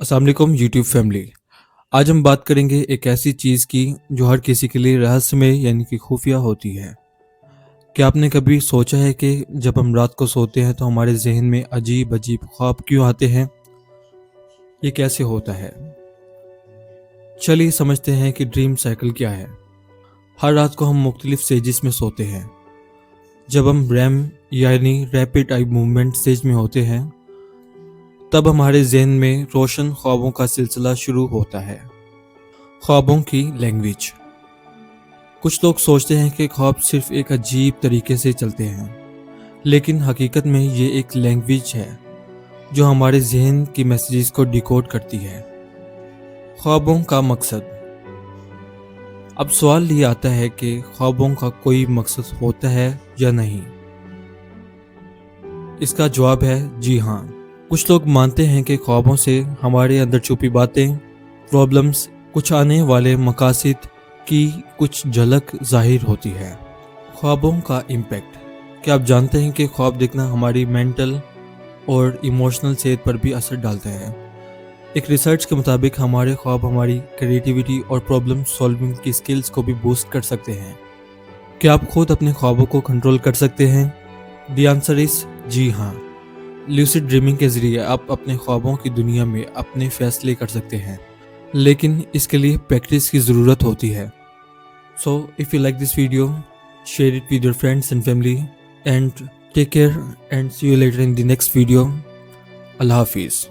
अस्सलाम वालेकुम YouTube family. आज हम बात करेंगे एक ऐसी चीज़ की जो हर किसी के लिए रहस्यमय यानी कि खुफिया होती है। क्या आपने कभी सोचा है कि जब हम रात को सोते हैं तो हमारे जहन में अजीब अजीब ख्वाब क्यों आते हैं? ये कैसे होता है? चलिए समझते हैं कि ड्रीम साइकिल क्या है। हर रात को हम मुख्तलिफ स्टेजेस में सोते हैं। जब हम रैम यानी रैपिड आई मूवमेंट स्टेज में होते हैं तब हमारे जहन में रोशन ख्वाबों का सिलसिला शुरू होता है। ख्वाबों की लैंग्वेज। कुछ लोग सोचते हैं कि ख्वाब सिर्फ एक अजीब तरीके से चलते हैं, लेकिन हकीकत में ये एक लैंग्वेज है जो हमारे जहन की मैसेजेस को डिकोड करती है। ख्वाबों का मकसद। अब सवाल ये आता है कि ख्वाबों का कोई मकसद होता है या नहीं। इसका जवाब है जी हाँ। कुछ लोग मानते हैं कि ख्वाबों से हमारे अंदर छुपी बातें, प्रॉब्लम्स, कुछ आने वाले मकासद की कुछ झलक जाहिर होती है। ख्वाबों का इम्पैक्ट। क्या आप जानते हैं कि ख्वाब देखना हमारी मेंटल और इमोशनल सेहत पर भी असर डालता है? एक रिसर्च के मुताबिक हमारे ख्वाब हमारी क्रिएटिविटी और प्रॉब्लम सॉल्विंग की स्किल्स को भी बूस्ट कर सकते हैं। क्या आप खुद अपने ख्वाबों को कंट्रोल कर सकते हैं? द आंसर इज जी हाँ। ल्यूसिड ड्रीमिंग के जरिए आप अपने ख्वाबों की दुनिया में अपने फैसले कर सकते हैं, लेकिन इसके लिए प्रैक्टिस की ज़रूरत होती है। So if you like this video, share it with your friends and family, and take care and see you later in the next video. Allah Hafiz.